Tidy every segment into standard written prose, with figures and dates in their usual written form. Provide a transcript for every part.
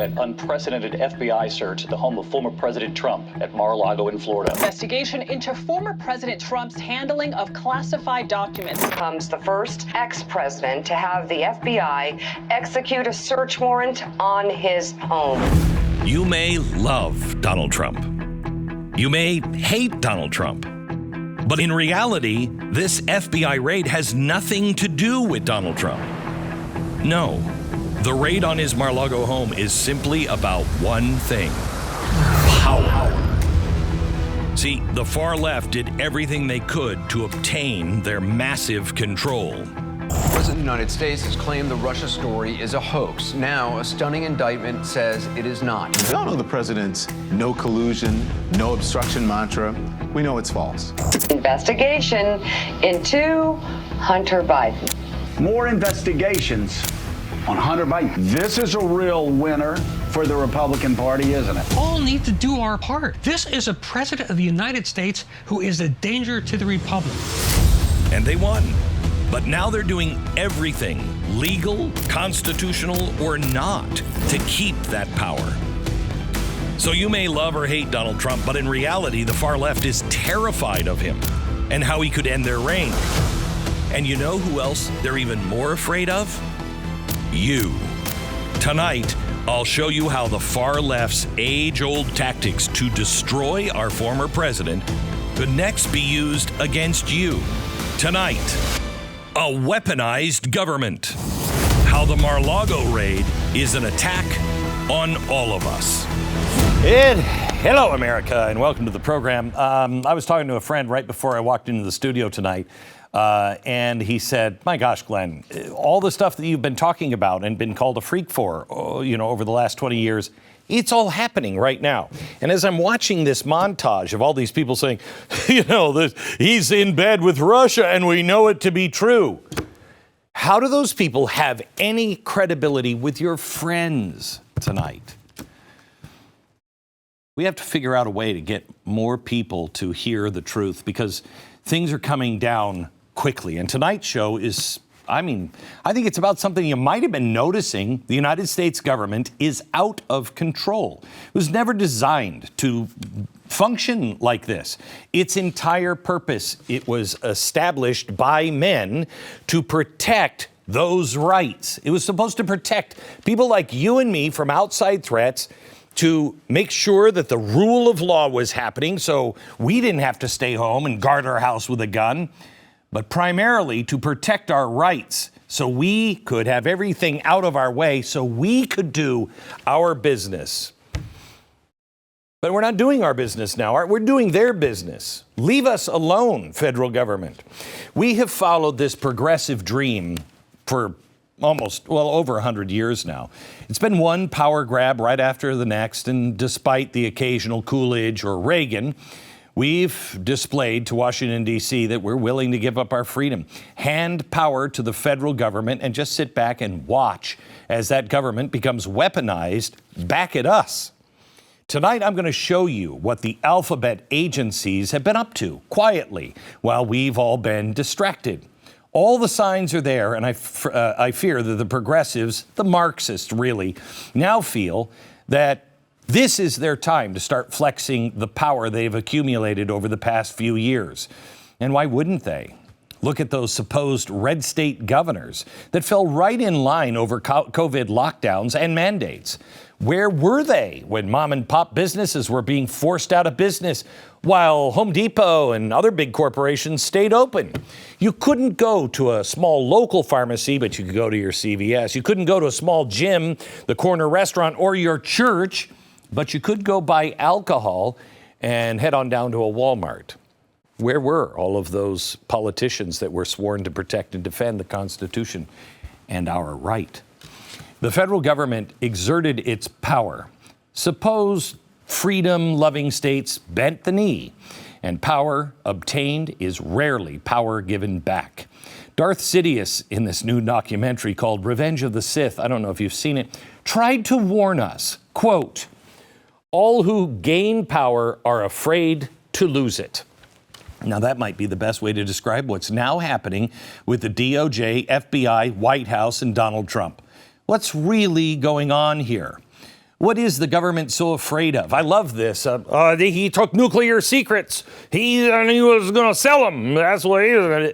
that unprecedented FBI search at the home of former President Trump at Mar-a-Lago in Florida. Investigation into former President Trump's handling of classified documents. Becomes the first ex-president to have the FBI execute a search warrant on his home. You may love Donald Trump. You may hate Donald Trump. But in reality, this FBI raid has nothing to do with Donald Trump. No, the raid on his Mar-a-Lago home is simply about one thing: power. See, the far left did everything they could to obtain their massive control. The President of the United States has claimed the Russia story is a hoax. Now, a stunning indictment says it is not. We all know the president's no collusion, no obstruction mantra. We know it's false. Investigation into Hunter Biden. More investigations on Hunter Biden. This is a real winner for the Republican Party, isn't it? All need to do our part. This is a president of the United States who is a danger to the Republic. And they won. But now they're doing everything, legal, constitutional, or not, to keep that power. So you may love or hate Donald Trump, but in reality, the far left is terrified of him and how he could end their reign. And you know who else they're even more afraid of? You. Tonight, I'll show you how the far left's age-old tactics to destroy our former president could next be used against you. Tonight, a weaponized government. How the Mar-a-Lago raid is an attack on all of us. Hello, America, and welcome to the program. I was talking to a friend right before I walked into the studio tonight, and he said, my gosh, Glenn, all the stuff that you've been talking about and been called a freak for, over the last 20 years, it's all happening right now. And as I'm watching this montage of all these people saying, he's in bed with Russia and we know it to be true. How do those people have any credibility with your friends tonight? We have to figure out a way to get more people to hear the truth because things are coming down quickly. And tonight's show is, I think it's about something you might have been noticing. The United States government is out of control. It was never designed to function like this. Its entire purpose, it was established by men to protect those rights. It was supposed to protect people like you and me from outside threats, to make sure that the rule of law was happening so we didn't have to stay home and guard our house with a gun, but primarily to protect our rights so we could have everything out of our way so we could do our business. But we're not doing our business now. We're doing their business. Leave us alone, federal government. We have followed this progressive dream for over 100 years now. It's been one power grab right after the next, and despite the occasional Coolidge or Reagan, we've displayed to Washington, D.C. that we're willing to give up our freedom, hand power to the federal government, and just sit back and watch as that government becomes weaponized back at us. Tonight, I'm going to show you what the alphabet agencies have been up to quietly while we've all been distracted. All the signs are there, and I fear that the progressives, the Marxists really, now feel that this is their time to start flexing the power they've accumulated over the past few years. And why wouldn't they? Look at those supposed red state governors that fell right in line over COVID lockdowns and mandates. Where were they when mom and pop businesses were being forced out of business while Home Depot and other big corporations stayed open? You couldn't go to a small local pharmacy, but you could go to your CVS. You couldn't go to a small gym, the corner restaurant, or your church, but you could go buy alcohol and head on down to a Walmart. Where were all of those politicians that were sworn to protect and defend the Constitution and our right? The federal government exerted its power. Suppose freedom-loving states bent the knee, and power obtained is rarely power given back. Darth Sidious, in this new documentary called Revenge of the Sith, I don't know if you've seen it, tried to warn us, quote, all who gain power are afraid to lose it. Now, that might be the best way to describe what's now happening with the DOJ, FBI, White House, and Donald Trump. What's really going on here? What is the government so afraid of? I love this. He took nuclear secrets. He was going to sell them. That's what he is.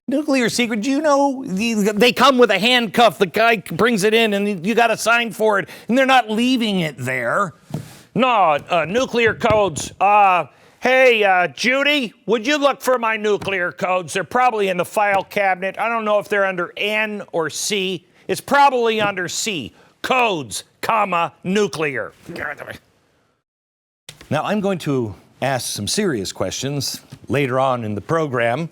Nuclear secret, do you know they come with a handcuff? The guy brings it in and you got to sign for it, and they're not leaving it there. No, nuclear codes. Hey, Judy, would you look for my nuclear codes? They're probably in the file cabinet. I don't know if they're under N or C. It's probably under C. Codes, comma, nuclear. Now, I'm going to ask some serious questions later on in the program.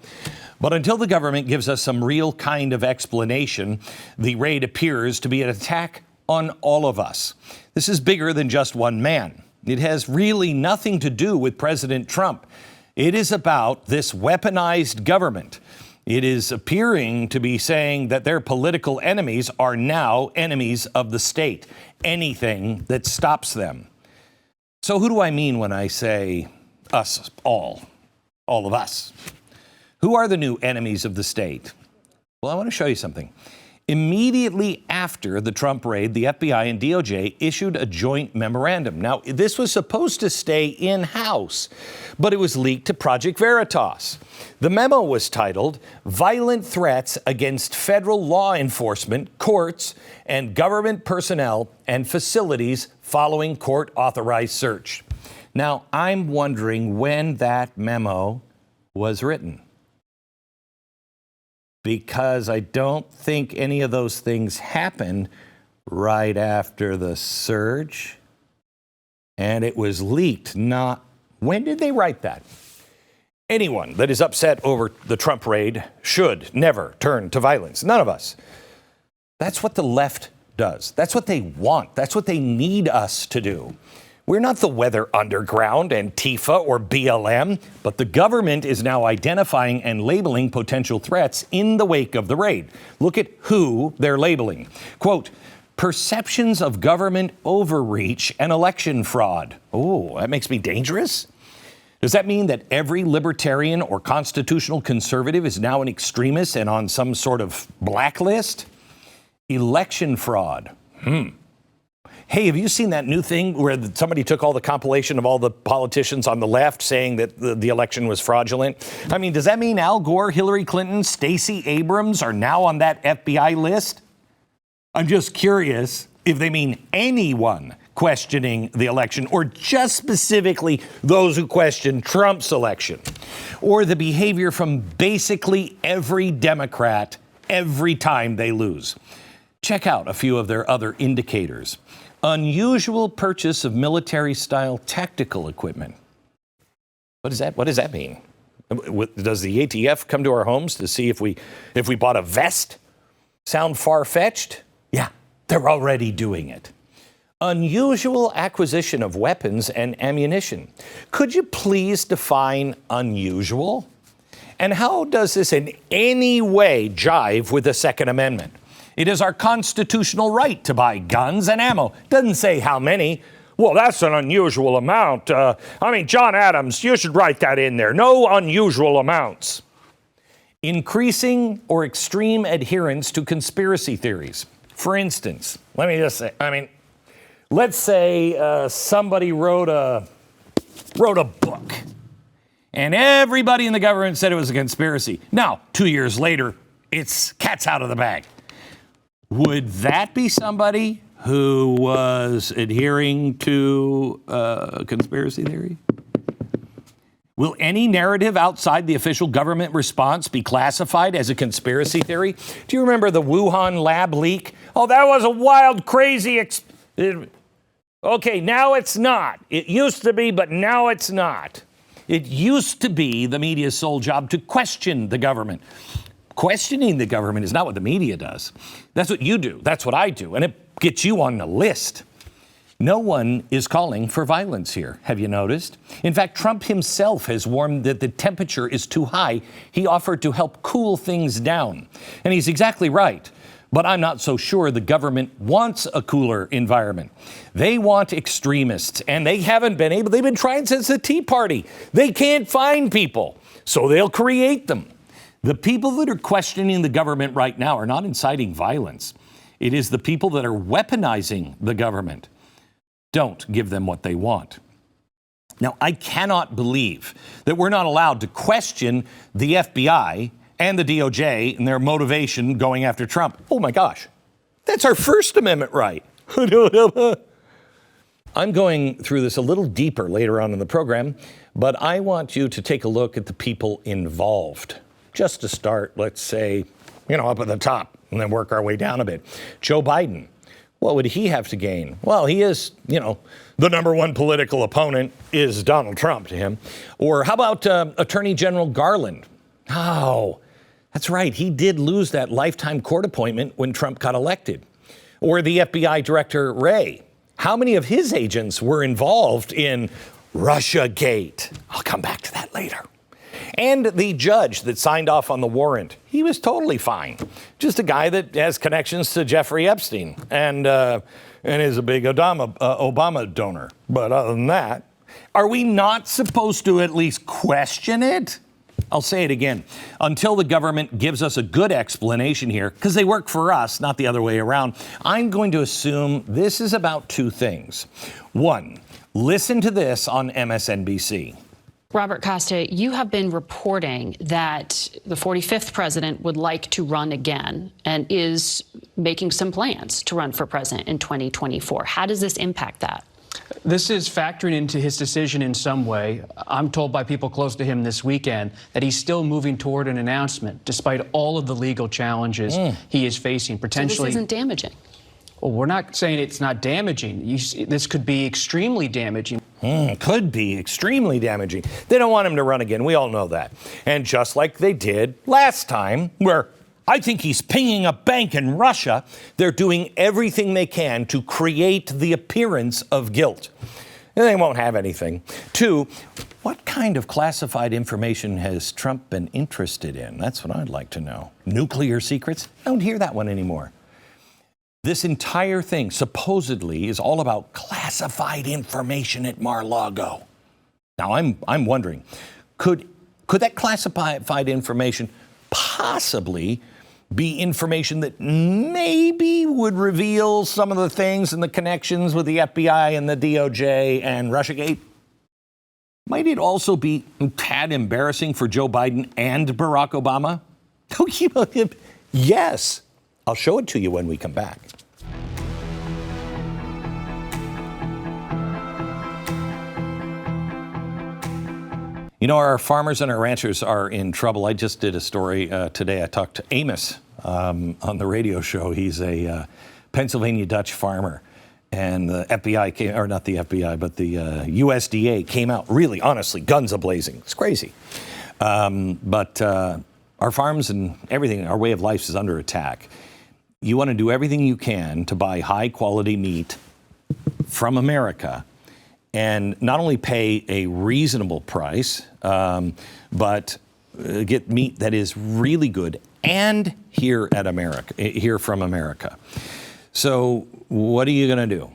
But until the government gives us some real kind of explanation, the raid appears to be an attack on all of us. This is bigger than just one man. It has really nothing to do with President Trump. It is about this weaponized government. It is appearing to be saying that their political enemies are now enemies of the state. Anything that stops them. So who do I mean when I say us all of us? Who are the new enemies of the state? Well, I want to show you something. Immediately after the Trump raid, the FBI and DOJ issued a joint memorandum. Now, this was supposed to stay in-house, but it was leaked to Project Veritas. The memo was titled, Violent Threats Against Federal Law Enforcement, Courts, and Government Personnel and Facilities Following Court-Authorized Search. Now, I'm wondering when that memo was written, because I don't think any of those things happened right after the surge. And it was leaked. When did they write that? Anyone that is upset over the Trump raid should never turn to violence. None of us. That's what the left does. That's what they want. That's what they need us to do. We're not the Weather Underground, Antifa, or BLM, but the government is now identifying and labeling potential threats in the wake of the raid. Look at who they're labeling. Quote, perceptions of government overreach and election fraud. Oh, that makes me dangerous? Does that mean that every libertarian or constitutional conservative is now an extremist and on some sort of blacklist? Election fraud. Hey, have you seen that new thing where somebody took all the compilation of all the politicians on the left saying that the election was fraudulent? I mean, does that mean Al Gore, Hillary Clinton, Stacey Abrams are now on that FBI list? I'm just curious if they mean anyone questioning the election, or just specifically those who question Trump's election, or the behavior from basically every Democrat every time they lose. Check out a few of their other indicators. Unusual purchase of military-style tactical equipment. What does that mean? Does the ATF come to our homes to see if we bought a vest? Sound far-fetched? Yeah, they're already doing it. Unusual acquisition of weapons and ammunition. Could you please define unusual? And how does this in any way jive with the Second Amendment? It is our constitutional right to buy guns and ammo. Doesn't say how many. Well, that's an unusual amount. John Adams, you should write that in there. No unusual amounts. Increasing or extreme adherence to conspiracy theories. For instance, let me just say, let's say somebody wrote a book, and everybody in the government said it was a conspiracy. Now, 2 years later, it's cat's out of the bag. Would that be somebody who was adhering to a conspiracy theory? Will any narrative outside the official government response be classified as a conspiracy theory? Do you remember the Wuhan lab leak? Oh, that was a wild, crazy... Okay, now it's not. It used to be, but now it's not. It used to be the media's sole job to question the government. Questioning the government is not what the media does. That's what you do. That's what I do. And it gets you on the list. No one is calling for violence here. Have you noticed? In fact, Trump himself has warned that the temperature is too high. He offered to help cool things down. And he's exactly right. But I'm not so sure the government wants a cooler environment. They want extremists, and they haven't been able. They've been trying since the Tea Party. They can't find people, so they'll create them. The people that are questioning the government right now are not inciting violence. It is the people that are weaponizing the government. Don't give them what they want. Now, I cannot believe that we're not allowed to question the FBI and the DOJ and their motivation going after Trump. Oh, my gosh. That's our First Amendment right. I'm going through this a little deeper later on in the program, but I want you to take a look at the people involved. Just to start, let's say, up at the top and then work our way down a bit. Joe Biden. What would he have to gain? Well, he is, the number one political opponent is Donald Trump to him. Or how about Attorney General Garland? Oh, that's right. He did lose that lifetime court appointment when Trump got elected. Or the FBI Director Wray. How many of his agents were involved in Russiagate? I'll come back to that later. And the judge that signed off on the warrant, he was totally fine. Just a guy that has connections to Jeffrey Epstein and is a big Obama donor. But other than that, are we not supposed to at least question it? I'll say it again. Until the government gives us a good explanation here, because they work for us, not the other way around, I'm going to assume this is about two things. One, listen to this on MSNBC. Robert Costa, you have been reporting that the 45th president would like to run again and is making some plans to run for president in 2024. How does this impact that? This is factoring into his decision in some way. I'm told by people close to him this weekend that he's still moving toward an announcement, despite all of the legal challenges he is facing. Potentially, so this isn't damaging. Well, we're not saying it's not damaging. This could be extremely damaging. Could be extremely damaging. They don't want him to run again. We all know that. And just like they did last time, where I think he's pinging a bank in Russia, they're doing everything they can to create the appearance of guilt. And they won't have anything. Two, what kind of classified information has Trump been interested in? That's what I'd like to know. Nuclear secrets? I don't hear that one anymore. This entire thing supposedly is all about classified information at Mar-a-Lago. Now, I'm wondering, could that classified information possibly be information that maybe would reveal some of the things and the connections with the FBI and the DOJ and Russiagate? Might it also be a tad embarrassing for Joe Biden and Barack Obama? Yes. I'll show it to you when we come back. Our farmers and our ranchers are in trouble. I just did a story today. I talked to Amos on the radio show. He's a Pennsylvania Dutch farmer. And the FBI came, or not the FBI, but the USDA came out, really, honestly, guns a-blazing. It's crazy. But our farms and everything, our way of life is under attack. You want to do everything you can to buy high-quality meat from America and not only pay a reasonable price, but get meat that is really good and here from America. So what are you going to do?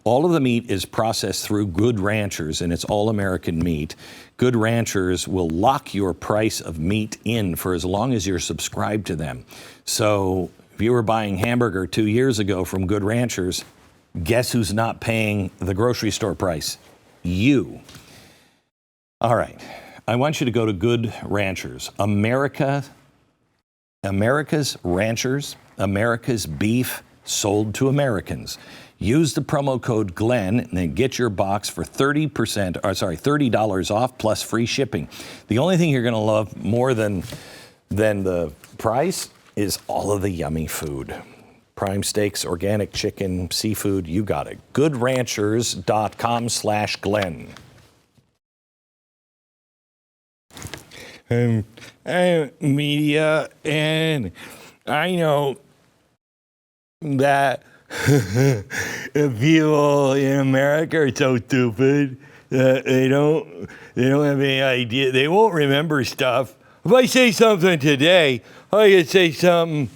All of the meat is processed through Good Ranchers, and it's all American meat. Good Ranchers will lock your price of meat in for as long as you're subscribed to them. So if you were buying hamburger 2 years ago from Good Ranchers, guess who's not paying the grocery store price? You. All right. I want you to go to Good Ranchers. America's ranchers, America's beef sold to Americans. Use the promo code Glenn and then get your box for $30 off plus free shipping. The only thing you're going to love more than the price is all of the yummy food. Prime steaks, organic chicken, seafood, you got it. GoodRanchers.com/Glenn. I'm media, and I know that people in America are so stupid that they don't have any idea. They won't remember stuff. If I say something today, I could say something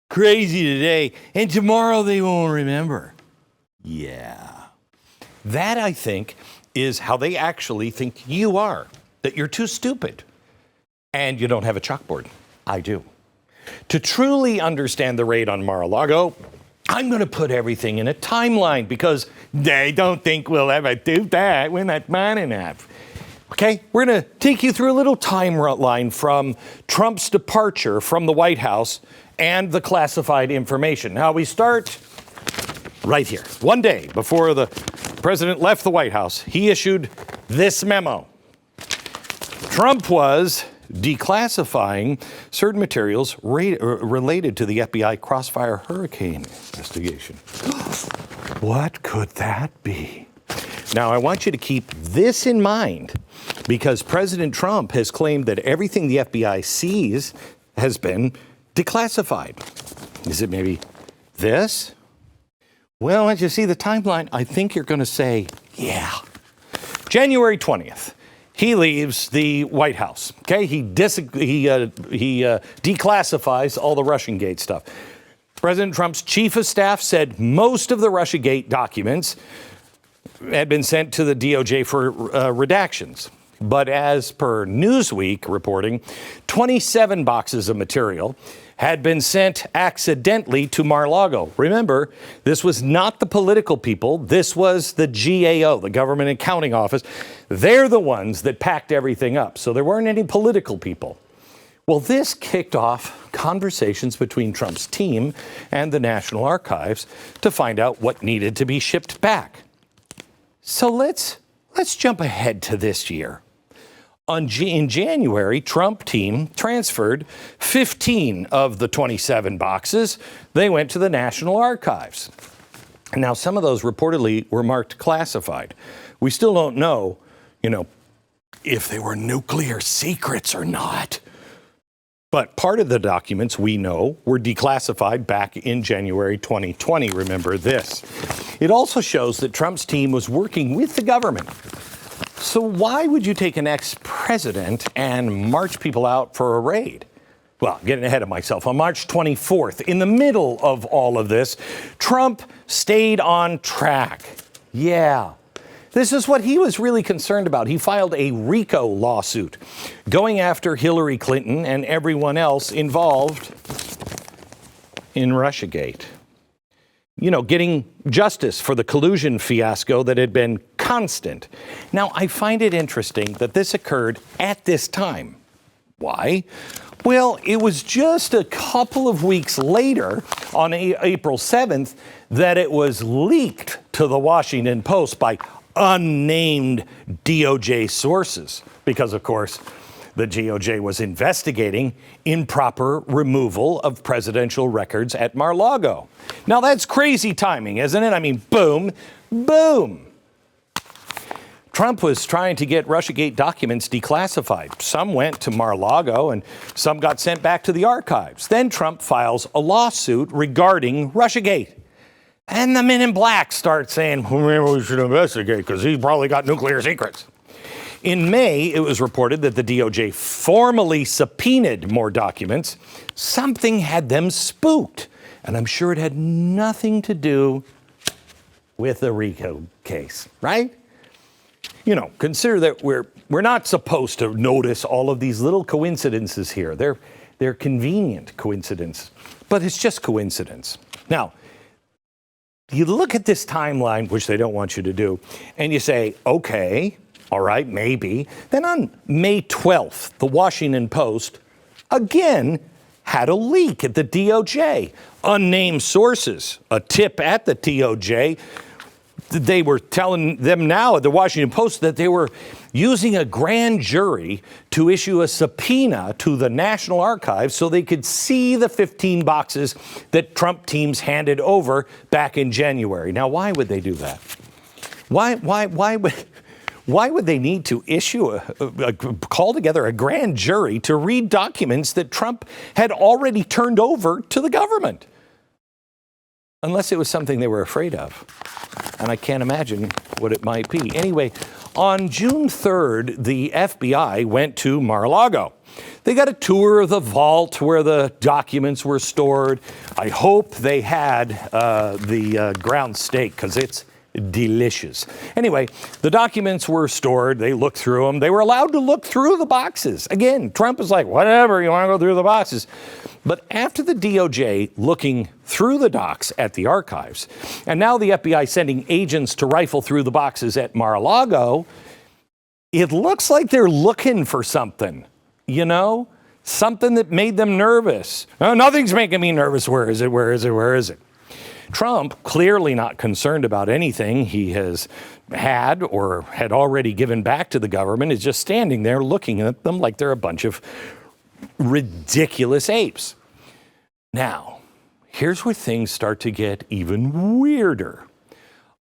crazy today, and tomorrow they won't remember. Yeah. That, I think, is how they actually think you are, that you're too stupid and you don't have a chalkboard. I do. To truly understand the raid on Mar-a-Lago, I'm going to put everything in a timeline because they don't think we'll ever do that. We're not man enough. Okay, we're going to take you through a little timeline from Trump's departure from the White House and the classified information. Now, we start right here. One day before the president left the White House, he issued this memo. Trump was declassifying certain materials related to the FBI Crossfire Hurricane investigation. What could that be? Now, I want you to keep this in mind because President Trump has claimed that everything the FBI sees has been declassified. Is it maybe this? Well, as you see the timeline, I think you're going to say, yeah. January 20th, he leaves the White House. Okay, he declassifies all the Russiagate stuff. President Trump's chief of staff said most of the Russiagate documents had been sent to the DOJ for redactions. But as per Newsweek reporting, 27 boxes of material had been sent accidentally to Mar-a-Lago. Remember, this was not the political people. This was the GAO, the Government Accounting Office. They're the ones that packed everything up. So there weren't any political people. Well, this kicked off conversations between Trump's team and the National Archives to find out what needed to be shipped back. So let's jump ahead to this year. In January, Trump team transferred 15 of the 27 boxes. They went to the National Archives. Now, some of those reportedly were marked classified. We still don't know, if they were nuclear secrets or not. But part of the documents we know were declassified back in January 2020. Remember this. It also shows that Trump's team was working with the government. So why would you take an ex-president and march people out for a raid? Well, getting ahead of myself, on March 24th, in the middle of all of this, Trump stayed on track. Yeah, this is what he was really concerned about. He filed a RICO lawsuit going after Hillary Clinton and everyone else involved in Russiagate. Getting justice for the collusion fiasco that had been constant. Now, I find it interesting that this occurred at this time. Why? Well, it was just a couple of weeks later, on April 7th, that it was leaked to the Washington Post by unnamed DOJ sources. Because, of course, the DOJ was investigating improper removal of presidential records at Mar-a-Lago. Now, that's crazy timing, isn't it? I mean, boom, boom. Trump was trying to get Russiagate documents declassified. Some went to Mar-a-Lago and some got sent back to the archives. Then Trump files a lawsuit regarding Russiagate. And the men in black start saying, well, maybe we should investigate because he's probably got nuclear secrets. In May, it was reported that the DOJ formally subpoenaed more documents. Something had them spooked. And I'm sure it had nothing to do with the RICO case, right? Consider that we're not supposed to notice all of these little coincidences here. They're convenient coincidence, but it's just coincidence. Now, you look at this timeline, which they don't want you to do, and you say, okay, all right, maybe. Then on May 12th, the Washington Post again had a leak at the DOJ. Unnamed sources, a tip at the DOJ. They were telling them now at the Washington Post that they were using a grand jury to issue a subpoena to the National Archives so they could see the 15 boxes that Trump teams handed over back in January. Now, why would they do that? Why would they need to issue call together a grand jury to read documents that Trump had already turned over to the government? Unless it was something they were afraid of. And I can't imagine what it might be. Anyway, on June 3rd, the FBI went to Mar-a-Lago. They got a tour of the vault where the documents were stored. I hope they had the ground steak because it's delicious. Anyway, the documents were stored. They looked through them. They were allowed to look through the boxes. Again, Trump is like, whatever, you want to go through the boxes. But after the DOJ looking through the docs at the archives, and now the FBI sending agents to rifle through the boxes at Mar-a-Lago, it looks like they're looking for something, you know, something that made them nervous. Oh, nothing's making me nervous. Where is it? Where is it? Where is it? Trump, clearly not concerned about anything he has had or had already given back to the government, is just standing there looking at them like they're a bunch of ridiculous apes. Now, here's where things start to get even weirder.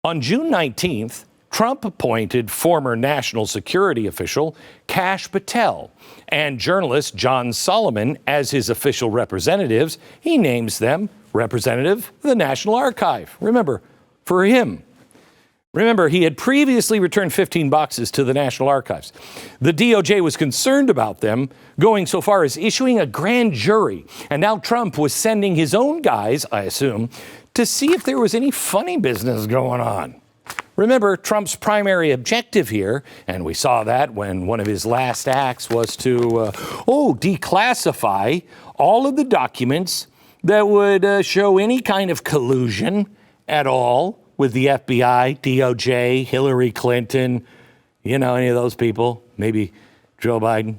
On June 19th, Trump appointed former national security official Kash Patel and journalist John Solomon as his official representatives. He names them representative of the National Archive. Remember, for him. Remember, he had previously returned 15 boxes to the National Archives. The DOJ was concerned about them, going so far as issuing a grand jury. And now Trump was sending his own guys, I assume, to see if there was any funny business going on. Remember, Trump's primary objective here, and we saw that when one of his last acts was to, declassify all of the documents that would show any kind of collusion at all with the FBI, DOJ, Hillary Clinton, you know, any of those people, maybe Joe Biden.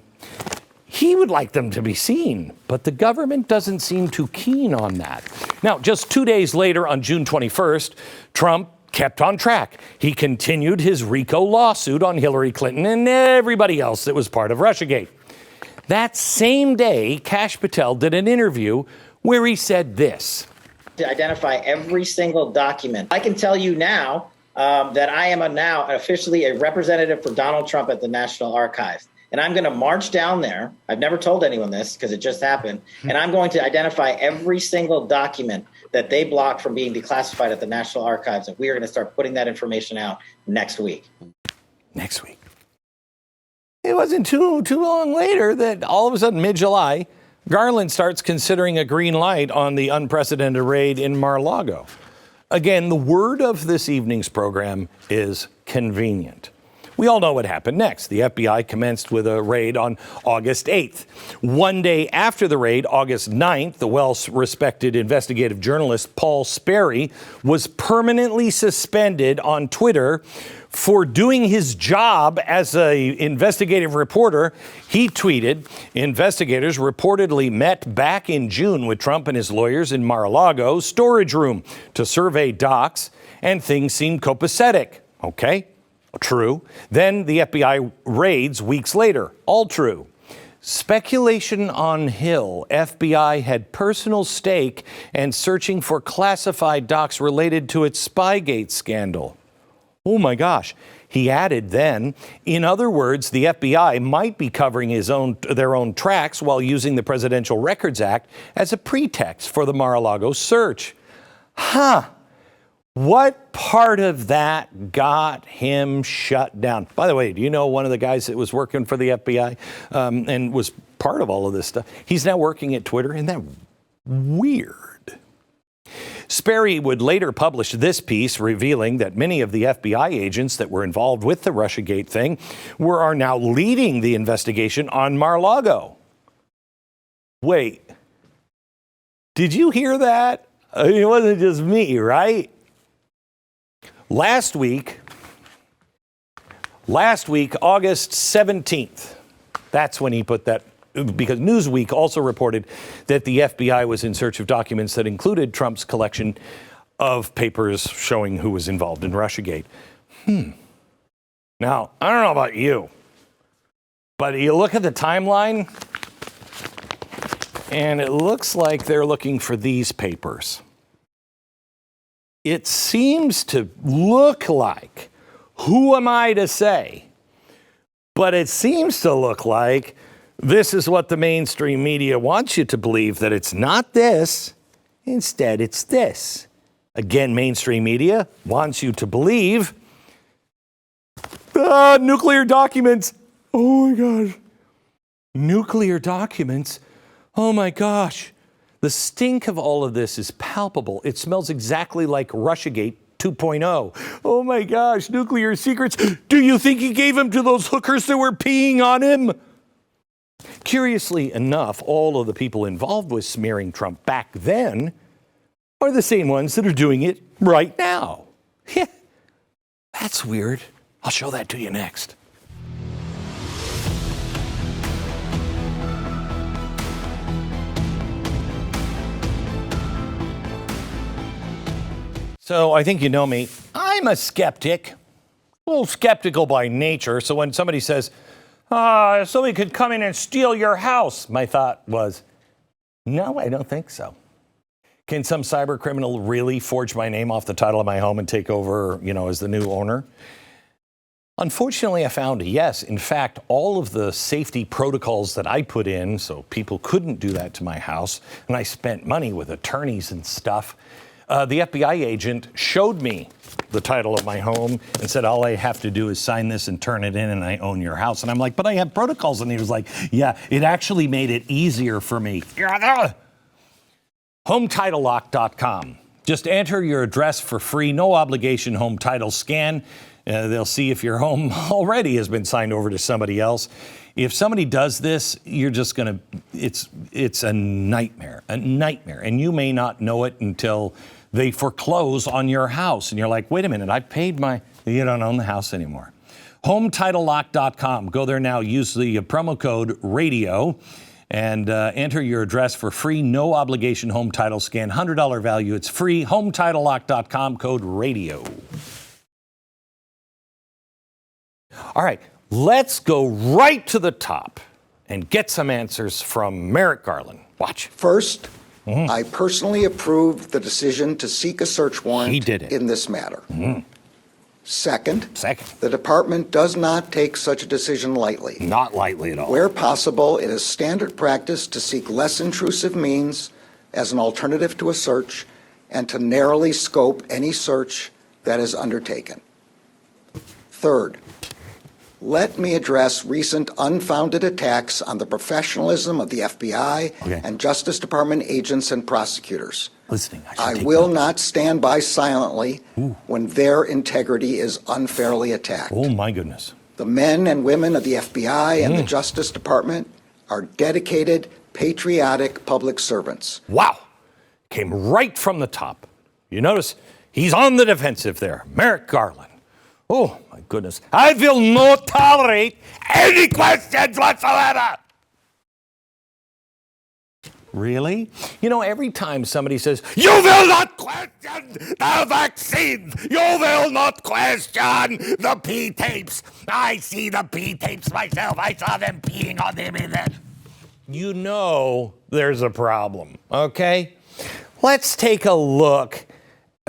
He would like them to be seen, but the government doesn't seem too keen on that. Now, just 2 days later, on June 21st, Trump kept on track. He continued his RICO lawsuit on Hillary Clinton and everybody else that was part of Russiagate. That same day, Kash Patel did an interview where he said this. To identify every single document. I can tell you now that I am now officially a representative for Donald Trump at the National Archives. And I'm going to march down there. I've never told anyone this because it just happened. And I'm going to identify every single document that they blocked from being declassified at the National Archives. And we are going to start putting that information out next week. Next week. It wasn't too long later that all of a sudden, mid-July, Garland starts considering a green light on the unprecedented raid in Mar-a-Lago. Again, the word of this evening's program is convenient. We all know what happened next. The FBI commenced with a raid on August 8th. 1 day after the raid, August 9th, the well-respected investigative journalist Paul Sperry was permanently suspended on Twitter for doing his job as an investigative reporter. He tweeted, investigators reportedly met back in June with Trump and his lawyers in Mar-a-Lago storage room to survey docs, and things seemed copacetic. Okay. True. Then the FBI raids weeks later. All true. Speculation on Hill. FBI had personal stake and searching for classified docs related to its Spygate scandal. Oh my gosh. He added then, in other words, the FBI might be covering their own tracks while using the Presidential Records Act as a pretext for the Mar-a-Lago search. What part of that got him shut down? By the way, do you know one of the guys that was working for the FBI and was part of all of this stuff? He's now working at Twitter. Isn't that weird? Sperry would later publish this piece revealing that many of the FBI agents that were involved with the Russiagate thing are now leading the investigation on Mar-a-Lago. Wait, did you hear that? I mean, it wasn't just me, right? Last week, August 17th, that's when he put that, because Newsweek also reported that the FBI was in search of documents that included Trump's collection of papers showing who was involved in Russiagate. Now, I don't know about you, but you look at the timeline, and it looks like they're looking for these papers. It seems to look like, who am I to say? But it seems to look like this is what the mainstream media wants you to believe, that it's not this. Instead, it's this. Again, mainstream media wants you to believe nuclear documents. Oh my gosh. Nuclear documents. Oh my gosh. The stink of all of this is palpable. It smells exactly like Russiagate 2.0. Oh my gosh, nuclear secrets. Do you think he gave them to those hookers that were peeing on him? Curiously enough, all of the people involved with smearing Trump back then are the same ones that are doing it right now. That's weird. I'll show that to you next. So I think you know me. I'm a skeptic, a little skeptical by nature. So when somebody says, somebody could come in and steal your house, my thought was, no, I don't think so. Can some cyber criminal really forge my name off the title of my home and take over, as the new owner? Unfortunately, I found yes. In fact, all of the safety protocols that I put in so people couldn't do that to my house, and I spent money with attorneys and stuff, the FBI agent showed me the title of my home and said, all I have to do is sign this and turn it in and I own your house. And I'm like, but I have protocols. And he was like, yeah, it actually made it easier for me. HomeTitleLock.com. Just enter your address for free, no obligation home title scan. They'll see if your home already has been signed over to somebody else. If somebody does this, you're just going to, it's a nightmare. And you may not know it until they foreclose on your house. And you're like, wait a minute, I paid you don't own the house anymore. HomeTitleLock.com. Go there now, use the promo code RADIO and enter your address for free, no obligation home title scan, $100 value. It's free. HomeTitleLock.com, code RADIO. All right, let's go right to the top and get some answers from Merrick Garland. Watch. First, I personally approved the decision to seek a search warrant in this matter. Second, the department does not take such a decision lightly. Not lightly at all. Where possible, it is standard practice to seek less intrusive means as an alternative to a search and to narrowly scope any search that is undertaken. Third, let me address recent unfounded attacks on the professionalism of the FBI and Justice Department agents and prosecutors. I will not stand by silently when their integrity is unfairly attacked. Oh, my goodness. The men and women of the FBI and the Justice Department are dedicated, patriotic public servants. Wow. Came right from the top. You notice he's on the defensive there. Merrick Garland. Oh, my goodness. I will not tolerate any questions whatsoever. Really? Every time somebody says, you will not question the vaccines, you will not question the pee tapes. I see the pee tapes myself. I saw them peeing on them in that. There's a problem, okay? Let's take a look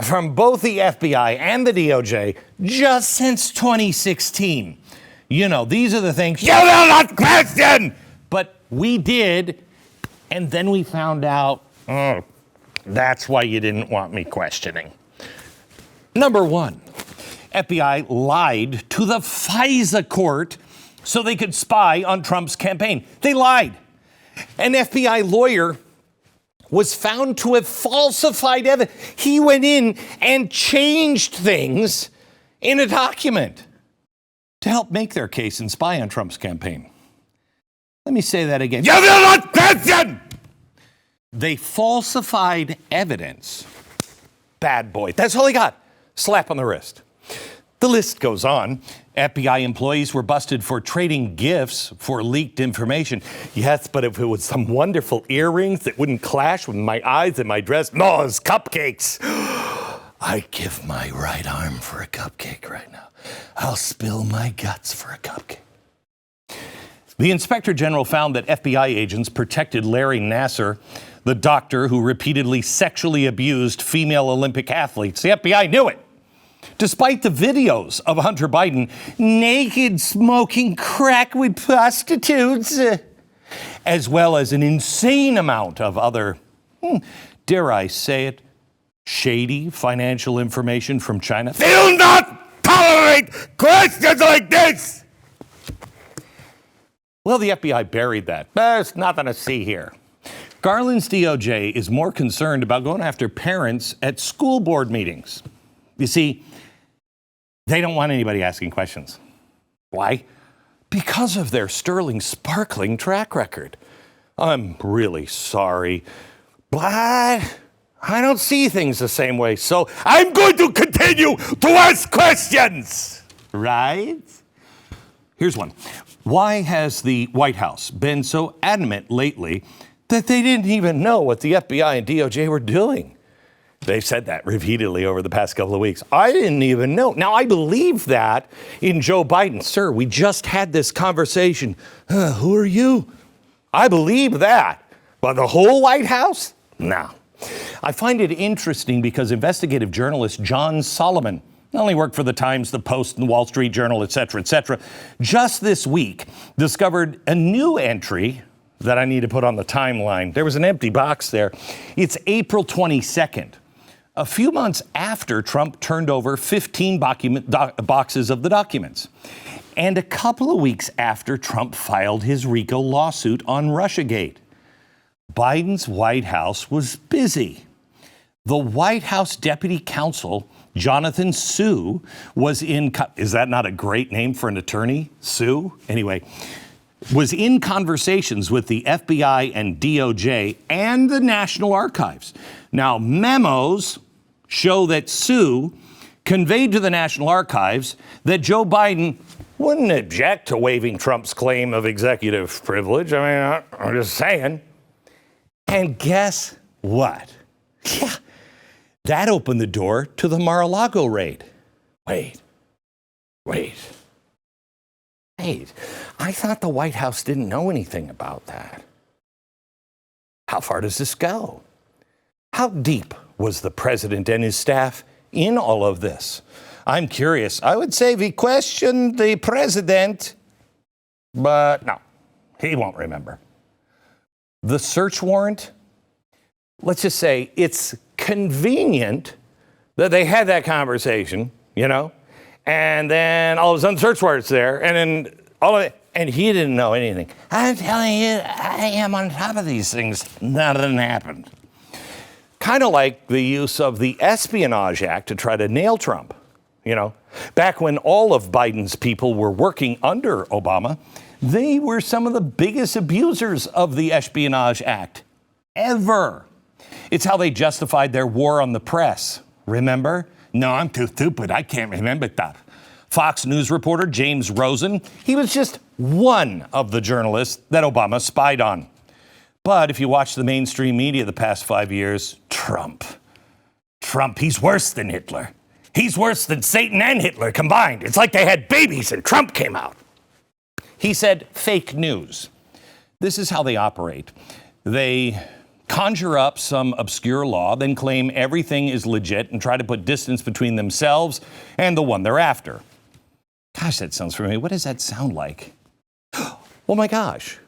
from both the FBI and the DOJ just since 2016. These are the things you will not question. But we did, and then we found out, that's why you didn't want me questioning. Number one, FBI lied to the FISA court so they could spy on Trump's campaign. They lied. An FBI lawyer was found to have falsified evidence. He went in and changed things in a document to help make their case and spy on Trump's campaign. Let me say that again. You will not question! They falsified evidence. Bad boy. That's all he got. Slap on the wrist. The list goes on. FBI employees were busted for trading gifts for leaked information. Yes, but if it was some wonderful earrings that wouldn't clash with my eyes and my dress, no, it's cupcakes. I'd give my right arm for a cupcake right now. I'll spill my guts for a cupcake. The Inspector General found that FBI agents protected Larry Nassar, the doctor who repeatedly sexually abused female Olympic athletes. The FBI knew it. Despite the videos of Hunter Biden naked smoking crack with prostitutes, as well as an insane amount of other, dare I say it, shady financial information from China. They will not tolerate questions like this! Well, the FBI buried that. There's nothing to see here. Garland's DOJ is more concerned about going after parents at school board meetings. You see, they don't want anybody asking questions. Why? because of their sterling, sparkling track record. I'm really sorry, but I don't see things the same way, so I'm going to continue to ask questions, right? Here's one. Why has the White House been so adamant lately that they didn't even know what the FBI and DOJ were doing? They've said that repeatedly over the past couple of weeks. I didn't even know. Now, I believe that in Joe Biden. Sir, we just had this conversation. Who are you? I believe that. But the whole White House? No. I find it interesting because investigative journalist John Solomon, not only worked for the Times, the Post, and the Wall Street Journal, et cetera, just this week discovered a new entry that I need to put on the timeline. There was an empty box there. It's April 22nd. A few months after Trump turned over 15 boxes of the documents, and a couple of weeks after Trump filed his RICO lawsuit on Russiagate. Biden's White House was busy. The White House Deputy Counsel, Jonathan Sue, was in, is that not a great name for an attorney? Sue? Anyway, was in conversations with the FBI and DOJ and the National Archives. Now, memos show that Sue conveyed to the National Archives that Joe Biden wouldn't object to waiving Trump's claim of executive privilege. I mean, I'm just saying. And guess what? Yeah, that opened the door to the Mar-a-Lago raid. Wait. I thought the White House didn't know anything about that. How far does this go? How deep was the president and his staff in all of this? I'm curious. I would say we questioned the president, but no, he won't remember. The search warrant, let's just say it's convenient that they had that conversation, you know, and then all of a sudden search warrant's there, and then all of it, and he didn't know anything. I'm telling you, I am on top of these things. Nothing happened. Kind of like the use of the Espionage Act to try to nail Trump. You know, back when all of Biden's people were working under Obama, they were some of the biggest abusers of the Espionage Act ever. It's how they justified their war on the press. Remember? No, I'm too stupid. I can't remember that. Fox News reporter James Rosen, he was just one of the journalists that Obama spied on. But if you watch the mainstream media the past 5 years, Trump, he's worse than Hitler. He's worse than Satan and Hitler combined. It's like they had babies and Trump came out. He said fake news. This is how they operate. They conjure up some obscure law, then claim everything is legit and try to put distance between themselves and the one they're after. Gosh, that sounds familiar. What does that sound like? Oh my gosh.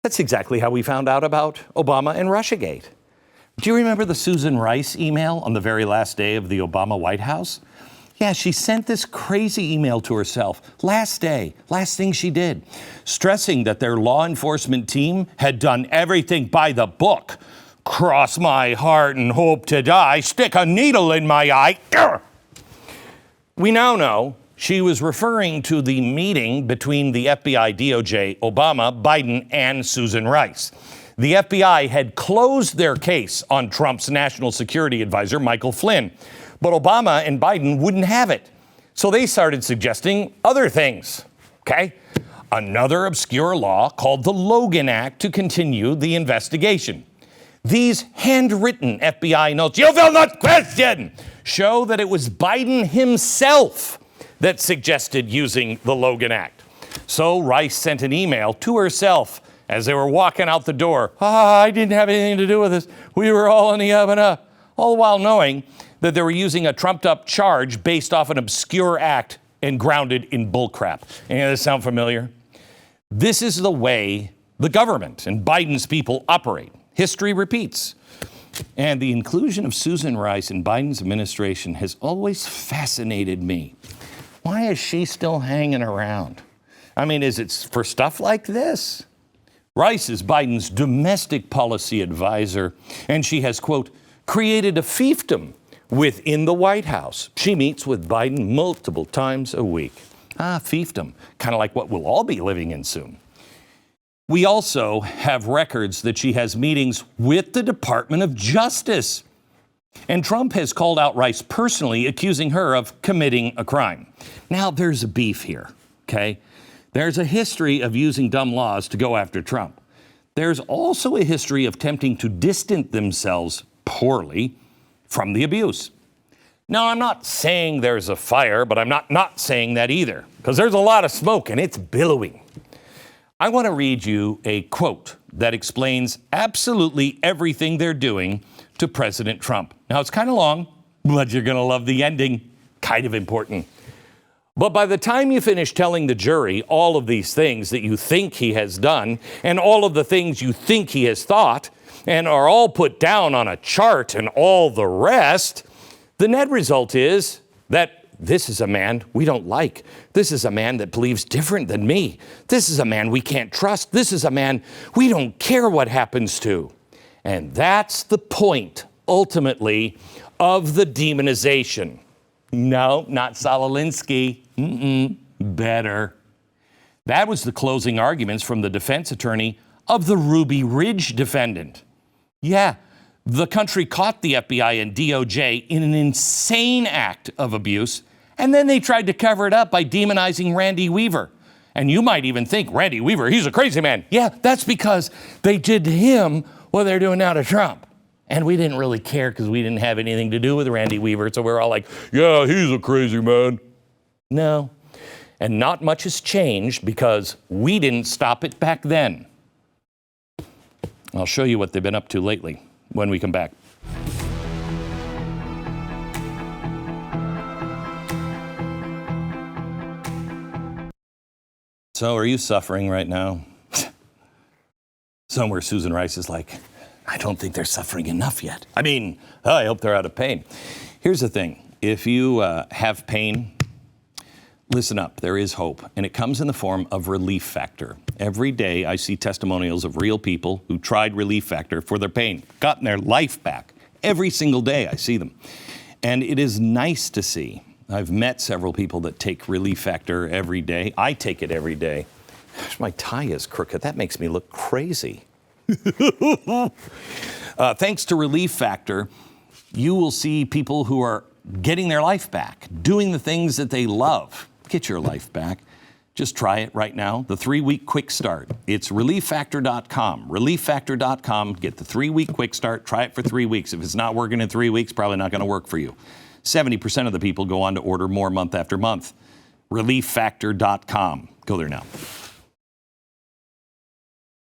That's exactly how we found out about Obama and Russiagate. Do you remember the Susan Rice email on the very last day of the Obama White House? Yeah, she sent this crazy email to herself last thing she did, stressing that their law enforcement team had done everything by the book. Cross my heart and hope to die, stick a needle in my eye. Urgh! We now know she was referring to the meeting between the FBI, DOJ, Obama, Biden, and Susan Rice. The FBI had closed their case on Trump's national security advisor, Michael Flynn. But Obama and Biden wouldn't have it. So they started suggesting other things, okay? Another obscure law called the Logan Act to continue the investigation. These handwritten FBI notes, you will not question, show that it was Biden himself that suggested using the Logan Act. So Rice sent an email to herself as they were walking out the door. I didn't have anything to do with this. We were all in the oven up. All the while knowing that they were using a trumped-up charge based off an obscure act and grounded in bullcrap. Any of this sound familiar? This is the way the government and Biden's people operate. History repeats. And the inclusion of Susan Rice in Biden's administration has always fascinated me. Why is she still hanging around? I mean, is it for stuff like this? Rice is Biden's domestic policy advisor, and she has, quote, created a fiefdom within the White House. She meets with Biden multiple times a week. Fiefdom, kind of like what we'll all be living in soon. We also have records that she has meetings with the Department of Justice. And Trump has called out Rice personally, accusing her of committing a crime. Now, there's a beef here, okay? There's a history of using dumb laws to go after Trump. There's also a history of attempting to distance themselves poorly from the abuse. Now, I'm not saying there's a fire, but I'm not saying that either, because there's a lot of smoke and it's billowing. I want to read you a quote that explains absolutely everything they're doing to President Trump. Now, it's kind of long, but you're going to love the ending. Kind of important. But by the time you finish telling the jury all of these things that you think he has done and all of the things you think he has thought and are all put down on a chart and all the rest, the net result is that this is a man we don't like. This is a man that believes different than me. This is a man we can't trust. This is a man we don't care what happens to. And that's the point, ultimately, of the demonization. No, not Sololinsky. Better. That was the closing arguments from the defense attorney of the Ruby Ridge defendant. Yeah, the country caught the FBI and DOJ in an insane act of abuse, and then they tried to cover it up by demonizing Randy Weaver. And you might even think, Randy Weaver, he's a crazy man. Yeah, that's because they did to him what they're doing now to Trump. And we didn't really care because we didn't have anything to do with Randy Weaver, so we're all like, yeah, he's a crazy man. No. And not much has changed because we didn't stop it back then. I'll show you what they've been up to lately when we come back. So are you suffering right now? Somewhere Susan Rice is like, I don't think they're suffering enough yet. I mean, I hope they're out of pain. Here's the thing. If you have pain, listen up. There is hope, and it comes in the form of Relief Factor. Every day I see testimonials of real people who tried Relief Factor for their pain, gotten their life back. Every single day I see them. And it is nice to see. I've met several people that take Relief Factor every day. I take it every day. Gosh, my tie is crooked. That makes me look crazy. Thanks to Relief Factor, you will see people who are getting their life back, doing the things that they love. Get your life back. Just try it right now. The 3-week quick start. It's relieffactor.com. Relieffactor.com. Get the 3-week quick start. Try it for 3 weeks. If it's not working in 3 weeks, probably not going to work for you. 70% of the people go on to order more month after month. Relieffactor.com. Go there now.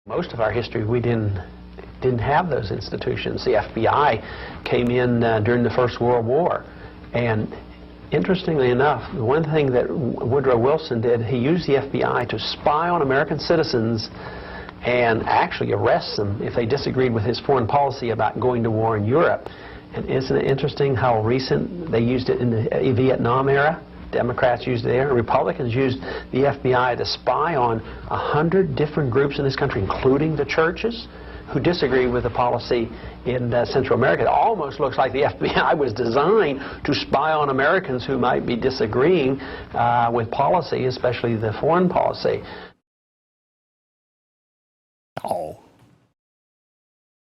Most of our history, we didn't have those institutions. The FBI came in during the First World War. And interestingly enough, one thing that Woodrow Wilson did, he used the FBI to spy on American citizens and actually arrest them if they disagreed with his foreign policy about going to war in Europe. And isn't it interesting how recent they used it in the Vietnam era? Democrats used it there. Republicans used the FBI to spy on 100 different groups in this country, including the churches, who disagree with the policy in Central America. It almost looks like the FBI was designed to spy on Americans who might be disagreeing with policy, especially the foreign policy. Oh.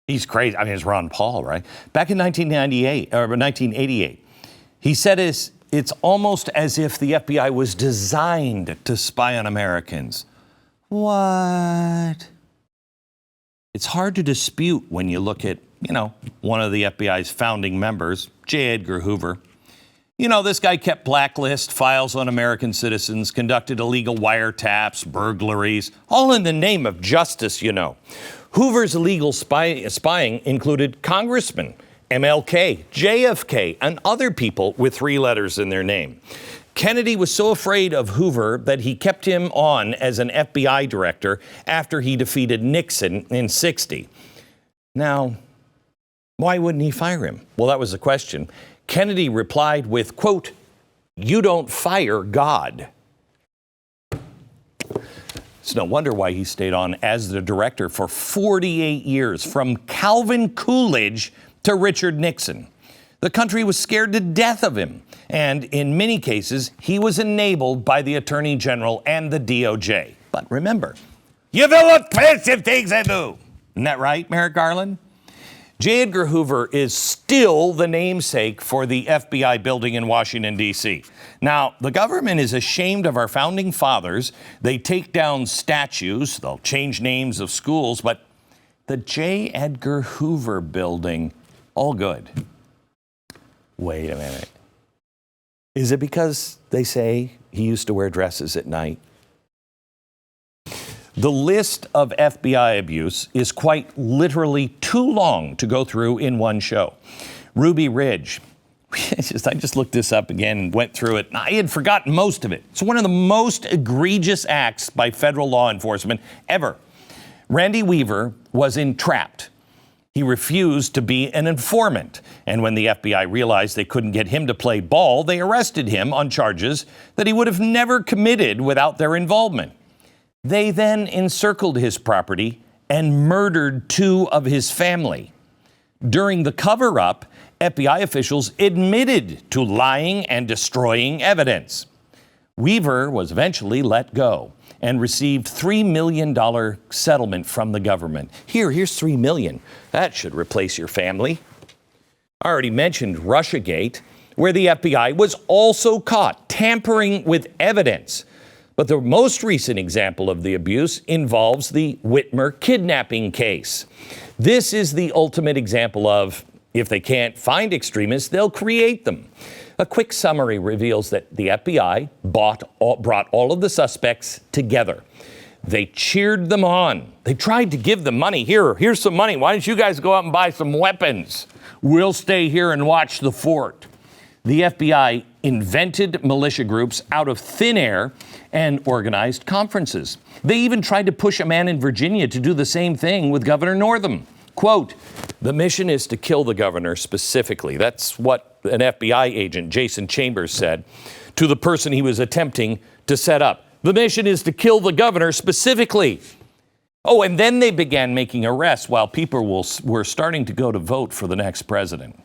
He's crazy. I mean, it's Ron Paul, right? Back in 1988, he said it's almost as if the FBI was designed to spy on Americans. What? It's hard to dispute when you look at, one of the FBI's founding members, J. Edgar Hoover. This guy kept blacklist files on American citizens, conducted illegal wiretaps, burglaries, all in the name of justice, Hoover's illegal spying included congressmen, MLK, JFK, and other people with 3 letters in their name. Kennedy was so afraid of Hoover that he kept him on as an FBI director after he defeated Nixon in '60. Now, why wouldn't he fire him? Well, that was the question. Kennedy replied with, quote, "You don't fire God." It's no wonder why he stayed on as the director for 48 years, from Calvin Coolidge to Richard Nixon. The country was scared to death of him. And in many cases, he was enabled by the Attorney General and the DOJ. But remember, you will offensive things I do. Isn't that right, Merrick Garland? J. Edgar Hoover is still the namesake for the FBI building in Washington, D.C. Now, the government is ashamed of our founding fathers. They take down statues. They'll change names of schools. But the J. Edgar Hoover building, all good. Wait a minute. Is it because they say he used to wear dresses at night? The list of FBI abuse is quite literally too long to go through in one show. Ruby Ridge. I just looked this up again and went through it. I had forgotten most of it. It's one of the most egregious acts by federal law enforcement ever. Randy Weaver was entrapped. He refused to be an informant. And when the FBI realized they couldn't get him to play ball, they arrested him on charges that he would have never committed without their involvement. They then encircled his property and murdered 2 of his family. During the cover-up, FBI officials admitted to lying and destroying evidence. Weaver was eventually let go and received $3 million settlement from the government. Here's $3 million. That should replace your family. I already mentioned Russiagate, where the FBI was also caught tampering with evidence. But the most recent example of the abuse involves the Whitmer kidnapping case. This is the ultimate example of, if they can't find extremists, they'll create them. A quick summary reveals that the FBI brought all of the suspects together. They cheered them on. They tried to give them money. Here's some money. Why don't you guys go out and buy some weapons? We'll stay here and watch the fort. The FBI invented militia groups out of thin air and organized conferences. They even tried to push a man in Virginia to do the same thing with Governor Northam. Quote, the mission is to kill the governor specifically. That's what an FBI agent, Jason Chambers, said to the person he was attempting to set up. The mission is to kill the governor specifically. Oh, and then they began making arrests while people were starting to go to vote for the next president.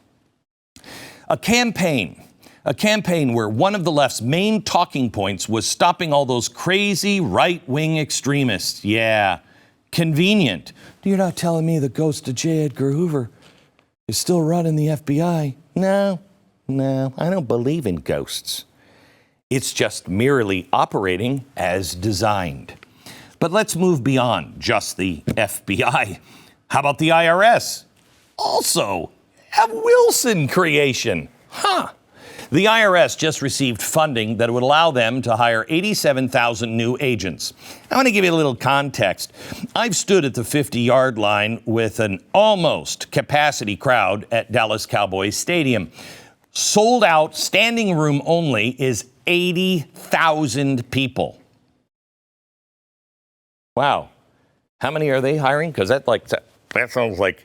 A campaign where one of the left's main talking points was stopping all those crazy right-wing extremists. Yeah, convenient. You're not telling me the ghost of J. Edgar Hoover is still running the FBI? No, I don't believe in ghosts. It's just merely operating as designed. But let's move beyond just the FBI. How about the IRS? Also a Wilson creation. The IRS just received funding that would allow them to hire 87,000 new agents. I want to give you a little context. I've stood at the 50-yard line with an almost capacity crowd at Dallas Cowboys Stadium. Sold out, standing room only, is 80,000 people. Wow. How many are they hiring? Because that sounds like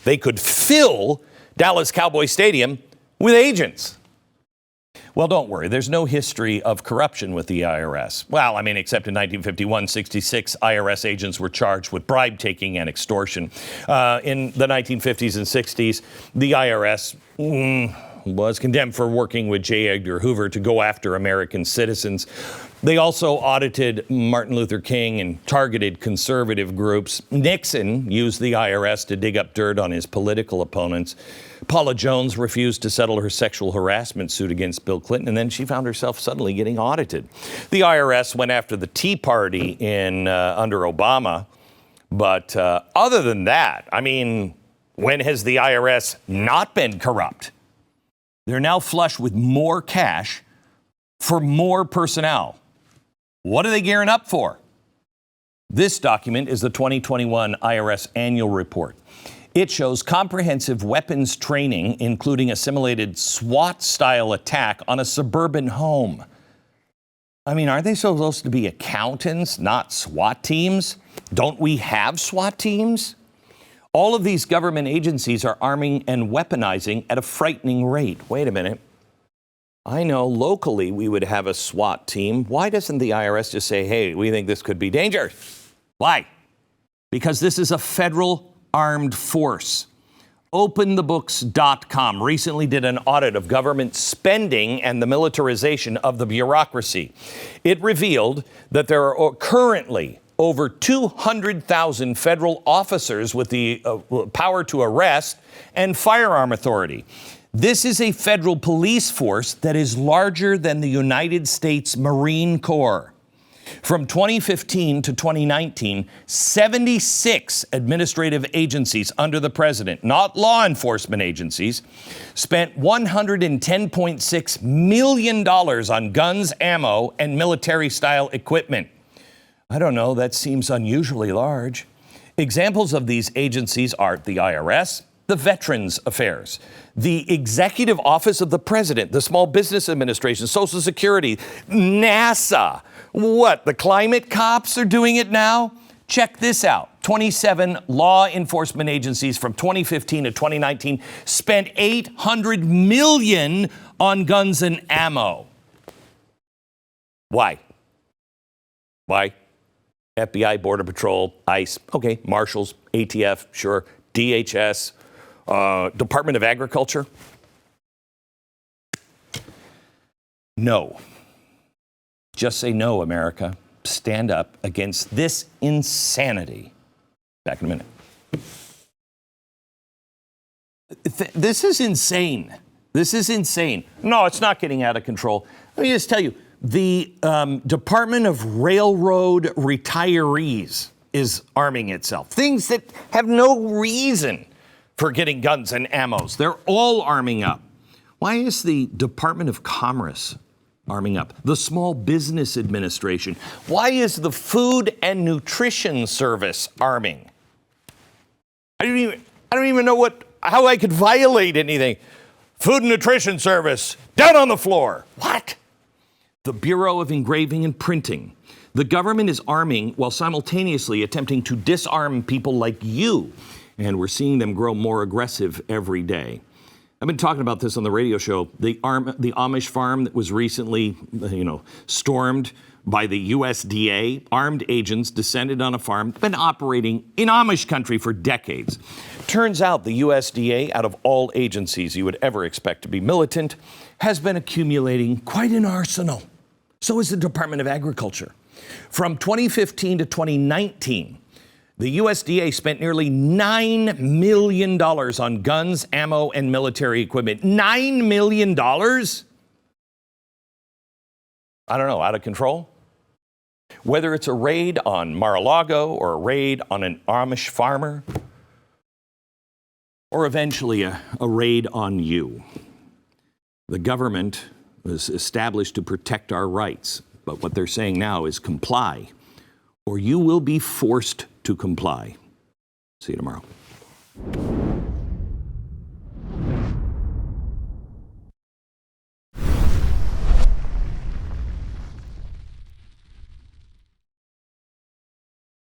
they could fill Dallas Cowboys Stadium with agents. Well, don't worry. There's no history of corruption with the IRS. Well, except in 1951-66, IRS agents were charged with bribe taking and extortion. In the 1950s and 60s, the IRS was condemned for working with J. Edgar Hoover to go after American citizens. They also audited Martin Luther King and targeted conservative groups. Nixon used the IRS to dig up dirt on his political opponents. Paula Jones refused to settle her sexual harassment suit against Bill Clinton, and then she found herself suddenly getting audited. The IRS went after the Tea Party under Obama. But other than that, when has the IRS not been corrupt? They're now flush with more cash for more personnel. What are they gearing up for? This document is the 2021 IRS annual report. It shows comprehensive weapons training, including a simulated SWAT-style attack on a suburban home. Aren't they supposed to be accountants, not SWAT teams? Don't we have SWAT teams? All of these government agencies are arming and weaponizing at a frightening rate. Wait a minute. I know locally we would have a SWAT team. Why doesn't the IRS just say, hey, we think this could be dangerous? Why? Because this is a federal armed force. OpenTheBooks.com recently did an audit of government spending and the militarization of the bureaucracy. It revealed that there are currently over 200,000 federal officers with the power to arrest and firearm authority. This is a federal police force that is larger than the United States Marine Corps. From 2015 to 2019, 76 administrative agencies under the president, not law enforcement agencies, spent $110.6 million on guns, ammo, and military-style equipment. I don't know, that seems unusually large. Examples of these agencies are the IRS, the Veterans Affairs, the Executive Office of the President, the Small Business Administration, Social Security, NASA. What, the climate cops are doing it now? Check this out. 27 law enforcement agencies from 2015 to 2019 spent $800 million on guns and ammo. Why? Why? FBI, Border Patrol, ICE, okay, Marshals, ATF, sure, DHS, Department of Agriculture? No. Just say no, America. Stand up against this insanity. Back in a minute. This is insane. This is insane. No, it's not getting out of control. Let me just tell you, the Department of Railroad Retirees is arming itself. Things that have no reason for getting guns and ammos. They're all arming up. Why is the Department of Commerce arming up? The Small Business Administration. Why is the Food and Nutrition Service arming? I don't even know how I could violate anything. Food and Nutrition Service, down on the floor. What? The Bureau of Engraving and Printing. The government is arming while simultaneously attempting to disarm people like you. And we're seeing them grow more aggressive every day. I've been talking about this on the radio show. The Amish farm that was recently, stormed by the USDA. Armed agents descended on a farm, been operating in Amish country for decades. Turns out the USDA, out of all agencies you would ever expect to be militant, has been accumulating quite an arsenal. So is the Department of Agriculture. From 2015 to 2019, the USDA spent nearly $9 million on guns, ammo, and military equipment. $9 million? I don't know, out of control? Whether it's a raid on Mar-a-Lago or a raid on an Amish farmer, or eventually a raid on you. The government was established to protect our rights, but what they're saying now is comply, or you will be forced to comply. See you tomorrow.